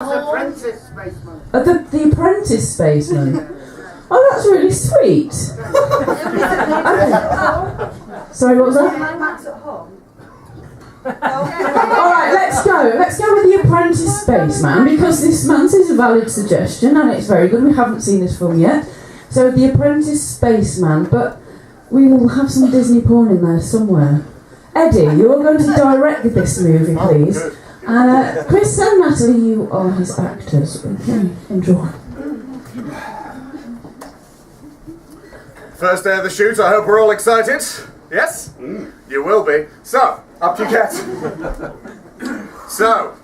Apprentice Spaceman. The Apprentice Spaceman. Oh, that's really sweet. Sorry, what was that? Max at home. Alright, let's go. Let's go with the Apprentice Spaceman, because this man says a valid suggestion and it's very good. We haven't seen this film yet. So the Apprentice Spaceman, but we will have some Disney porn in there somewhere. Eddie, you're going to direct this movie, please. And Chris and Natalie, you are his actors. Okay, enjoy. First day of the shoot, I hope we're all excited. Yes? You will be. So, up you get. So,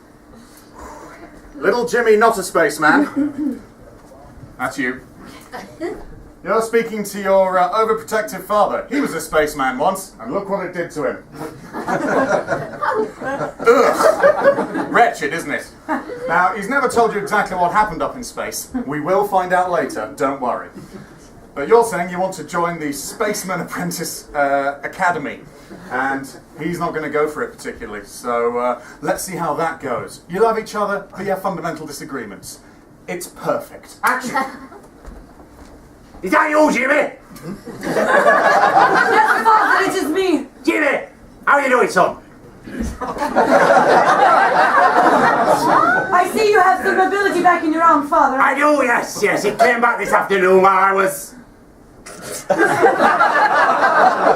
little Jimmy, not a spaceman. That's you. You're speaking to your overprotective father. He was a spaceman once, and look what it did to him. Ugh. Wretched, isn't it? Now, he's never told you exactly what happened up in space. We will find out later, don't worry. But you're saying you want to join the Spaceman Apprentice Academy, and he's not going to go for it particularly, so let's see how that goes. You love each other, but you have fundamental disagreements. It's perfect. Action! Is that you, Jimmy? Yes, Father, it is me. Jimmy, how are you doing, son? I see you have some mobility back in your arm, Father. I do, yes. It came back this afternoon while I was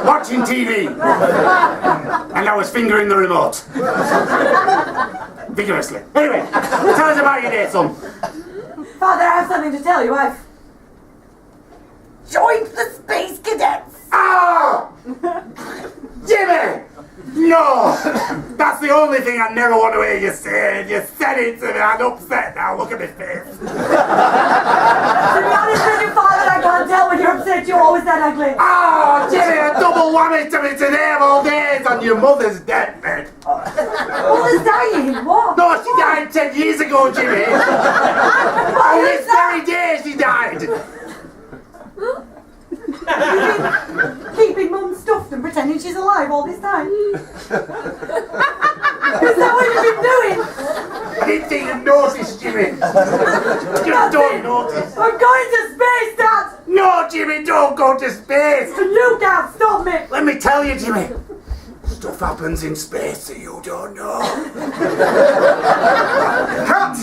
watching TV. And I was fingering the remote. Vigorously. Anyway, tell us about your day, son. Father, I have something to tell you. I've joined the Space Cadets. Oh! Jimmy! No! That's the only thing I never want to hear you say. You said it to me. I'm upset now. Look at my face. To be honest with you, Father, I can't tell when you're upset. You're always that ugly. Oh, Jimmy, a double whammy to me today of all days on your mother's deathbed. Mother's dying. What? No, she died 10 years ago, Jimmy. On this very day she died. Keeping Mum stuffed and pretending she's alive all this time. Is that what you've been doing? I didn't think you'd notice, Jimmy. Just don't notice. I'm going to space, Dad! No, Jimmy, don't go to space. And you can't stop me! Let me tell you, Jimmy. Stuff happens in space that you don't know. Cut!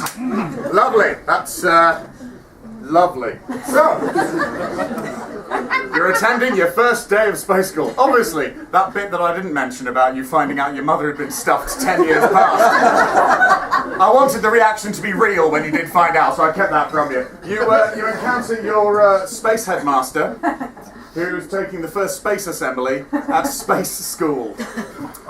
Lovely. That's, lovely. So, you're attending your first day of space school. Obviously, that bit that I didn't mention about you finding out your mother had been stuffed 10 years past. I wanted the reaction to be real when you did find out, so I kept that from you. You encounter your space headmaster, who's taking the first space assembly at space school.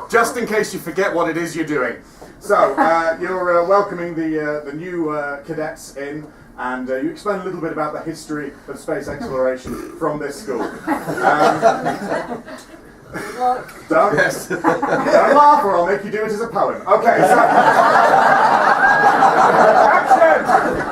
Just in case you forget what it is you're doing. So, you're welcoming the new cadets in. And you explain a little bit about the history of space exploration from this school. Don't laugh or I'll make you do it as a poem. Okay, so... Action!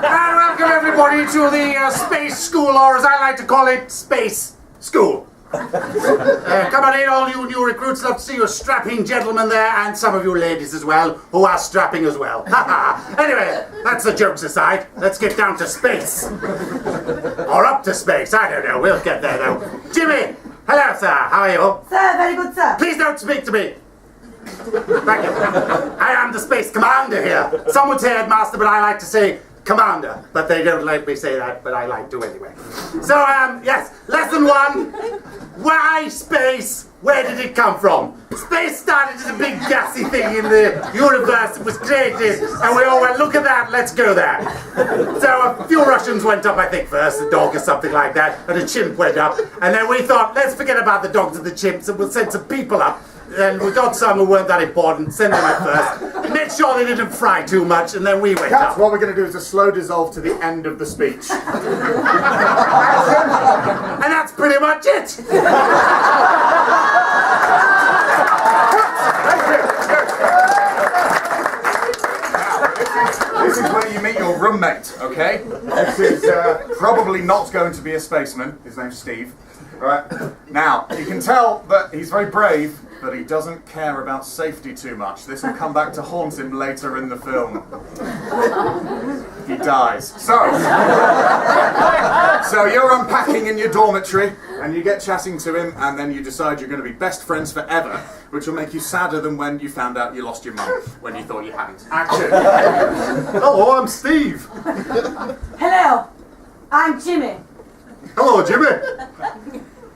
And welcome everybody to the space school, or as I like to call it, space school. Come on in, all you new recruits. Love to see you strapping gentlemen there, and some of you ladies as well, who are strapping as well. Anyway, that's the jokes aside. Let's get down to space. Or up to space, I don't know. We'll get there though. Jimmy! Hello, sir. How are you? Sir, very good, sir. Please don't speak to me. Thank you. I am the space commander here. Some would say headmaster, but I like to say commander. But they don't like me say that, but I like to anyway. So, yes, lesson 1. Why space? Where did it come from? Space started as a big gassy thing in the universe. It was created, and we all went, look at that, let's go there. So a few Russians went up, I think, first, a dog or something like that, and a chimp went up. And then we thought, let's forget about the dogs and the chimps, and we'll send some people up. And we got some who weren't that important, send them up first. Make sure they didn't fry too much, and then we went up. What we're going to do is a slow dissolve to the end of the speech. And that's pretty much it. This is where you meet your roommate, okay? This is probably not going to be a spaceman. His name's Steve. Right? Now, you can tell that he's very brave, but he doesn't care about safety too much. This will come back to haunt him later in the film. He dies. So you're unpacking in your dormitory, and you get chatting to him, and then you decide you're going to be best friends forever, which will make you sadder than when you found out you lost your mum, when you thought you hadn't. Action! Hello, I'm Steve. Hello, I'm Jimmy. Hello, Jimmy.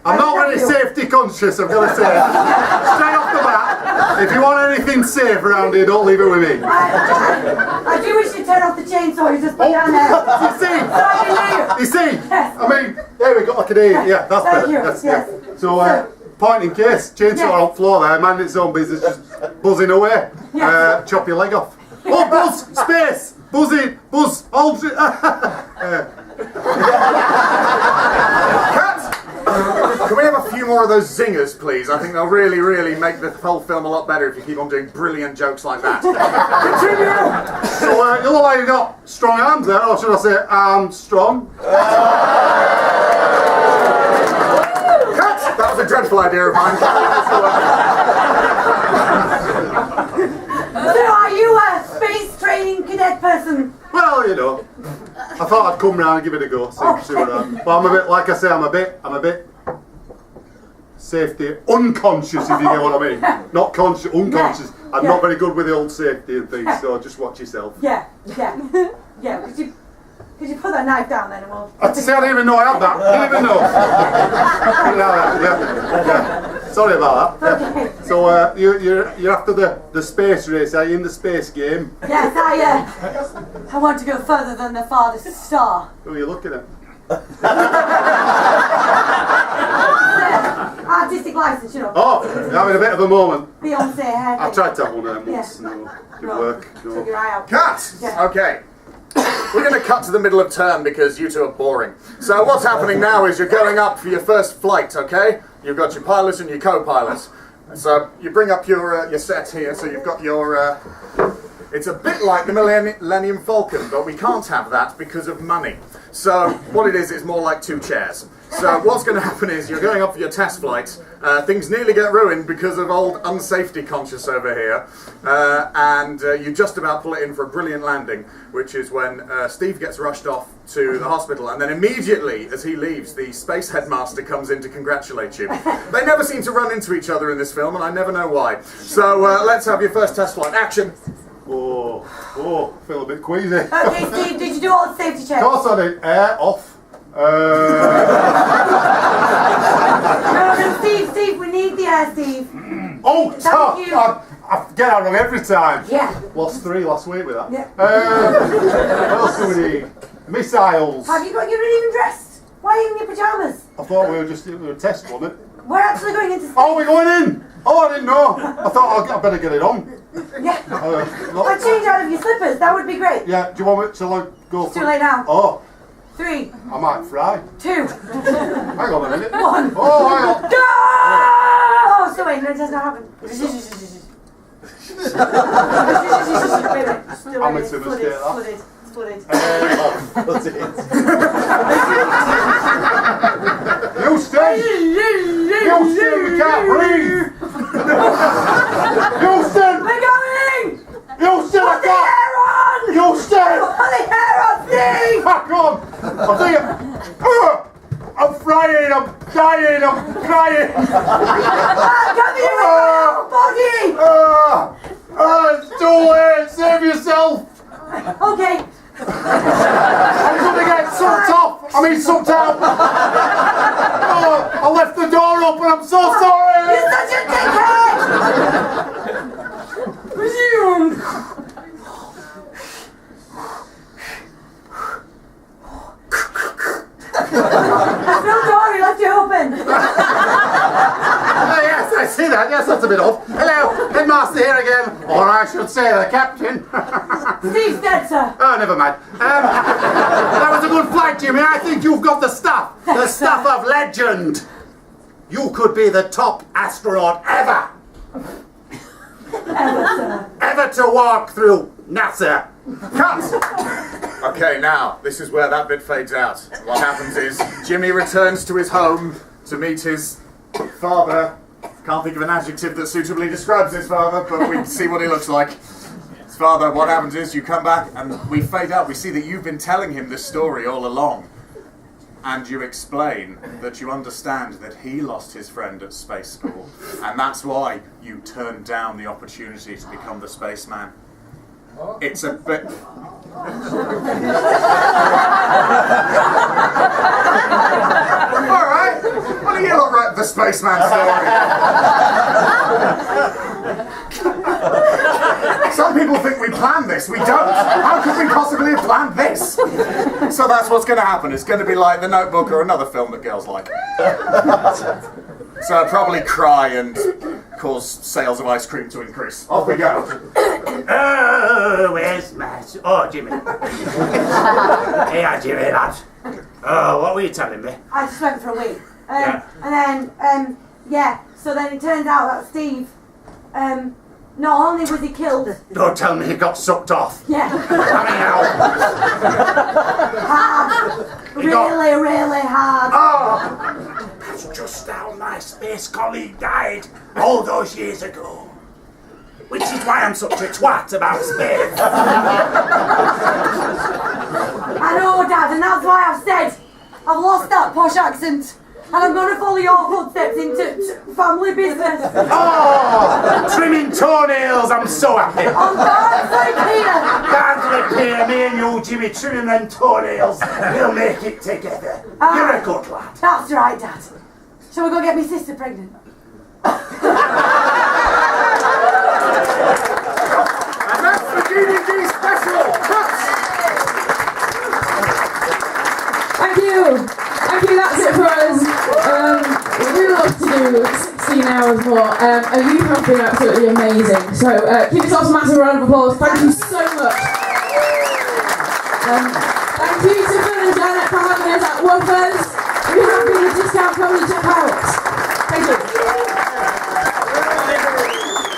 I'm not very safety conscious, I've got to say. Straight off the bat, if you want anything safe around here, don't leave it with me. I do wish you'd turn off the chainsaw you just put down there. You see? Yes. I mean, there we got like an A. Yeah, that's Thank better. you, That's, yes. yeah. So, point in case, chainsaw on floor there, man, its own business, just buzzing away. Yes. Chop your leg off. Oh, buzz! Space! Buzzing! Buzz! Hold it! Cut! Can we have a few more of those zingers, please? I think they'll really, really make the whole film a lot better if you keep on doing brilliant jokes like that. Continue! So, you look like you've got strong arms there, or should I say arms strong? Cut! That was a dreadful idea of mine. So are you a space training cadet person? Well, you know, I thought I'd come round and give it a go, see what I'm. But I'm a bit, like I say, I'm a bit safety unconscious, if you get what I mean. Not conscious, unconscious. I'm not very good with the old safety and things, so just watch yourself. Yeah. Could you put that knife down then and we'll... I didn't even know I had that. I didn't even know. Yeah. Sorry about that. Yeah. Okay. So you're after the space race, are you in the space game? Yes, I want to go further than the farthest star. Who are you looking at? Artistic license, you know. Oh, you're having a bit of a moment. Beyonce hair. I tried to have one of them Yeah. once. No, didn't work. Took No. your eye out. Cut! Yeah. Okay. We're going to cut to the middle of term because you two are boring. So what's happening now is you're going up for your first flight, okay? You've got your pilots and your co-pilots. So you bring up your set here, so you've got your... it's a bit like the Millennium Falcon, but we can't have that because of money. So what it is more like 2 chairs. So what's going to happen is you're going up for your test flight. Things nearly get ruined because of old unsafety conscious over here. And you just about pull it in for a brilliant landing, which is when Steve gets rushed off to the hospital. And then immediately as he leaves, the space headmaster comes in to congratulate you. They never seem to run into each other in this film, and I never know why. So let's have your first test flight. Action! Oh, I feel a bit queasy. Okay, Steve, did you do all the safety checks? Of course I did. Air off. No, Steve, we need the air, Steve. Oh, Thank you. I get that wrong every time. Yeah. Lost 3 last week with that. Yeah. What else do we need? Missiles. You're not even dressed? Why are you in your pyjamas? I thought we were a test, wasn't it? We're actually going into space. Oh, we're going in! Oh, I didn't know. I thought I better get it on. Yeah. Look. I'd change out of your slippers. That would be great. Yeah, do you want me to go It's for too late now. Oh, 3, I might fry. 2, Hang on a minute. 1. Oh, hang on. Go! Oh, so wait, no, it does not happen. Wait. Still I'm waiting. into mistake, that. Flooded. Houston! Houston, we can't breathe! Houston! We're going! Houston, I Put the can't! hair on! Houston! Put the hair on, Steve! Back on! I'm thinking, I'm frying, I'm dying, I'm crying! Come here with my body! It's too late, save yourself! Okay. I'm gonna get sucked sucked out! Oh, I left the door open, I'm so sorry! You're such a dickhead! Resume! There's no door, he left you open! Yes, I see that. Yes, that's a bit off. Hello, headmaster here again. Or I should say the captain. Steve's dead, sir. Oh, never mind. That was a good flight, Jimmy. I think you've got the stuff. The stuff of legend. You could be the top astronaut ever. Ever to walk through NASA. Cut! Okay, now, this is where that bit fades out. What happens is, Jimmy returns to his home to meet his father, Can't think of an adjective that suitably describes his father, but we can see what he looks like. His father, what happens is you come back and we fade out. We see that you've been telling him this story all along. And you explain that you understand that he lost his friend at space school. And that's why you turned down the opportunity to become the spaceman. It's a bit... Alright, what do you look like the spaceman story? Some people think we planned this, we don't. How could we possibly have planned this? So that's what's going to happen. It's going to be like The Notebook or another film that girls like. So I'll probably cry and cause sales of ice cream to increase. Off we go. Oh, where's Matt? Oh, Jimmy. Hey, Jimmy, lad. Oh, what were you telling me? I just went for a week. Yeah. And then, so then it turns out that Steve, not only was he killed... Don't tell me he got sucked off. Yeah. Coming out. Hard. Really hard. Oh, that's just how my space colleague died all those years ago. Which is why I'm such a twat about space. I know, Dad, and that's why I've said I've lost that posh accent. And I'm going to follow your footsteps into family business. Oh, trimming toenails, I'm so happy. On Barnsley Pier. Barnsley Pier, me and you, Jimmy, trimming them toenails. We'll make it together. You're a good lad. That's right, Dad. Shall we go get my sister pregnant? And that's the DVD special. Thank you, that's it for us. We'd love to do 16 hours more. You have been absolutely amazing. So give yourselves a massive round of applause. Thank you so much. Thank you to Phil and Janet for having us at Woofers. We have been a discount comedy check out. Thank you.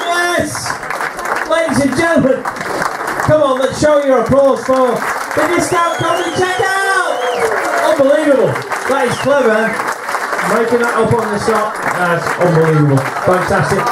Yes! Ladies and gentlemen, come on, let's show your applause for the discount comedy check out! Unbelievable. That is clever. Making that up on the spot. That's unbelievable. Fantastic.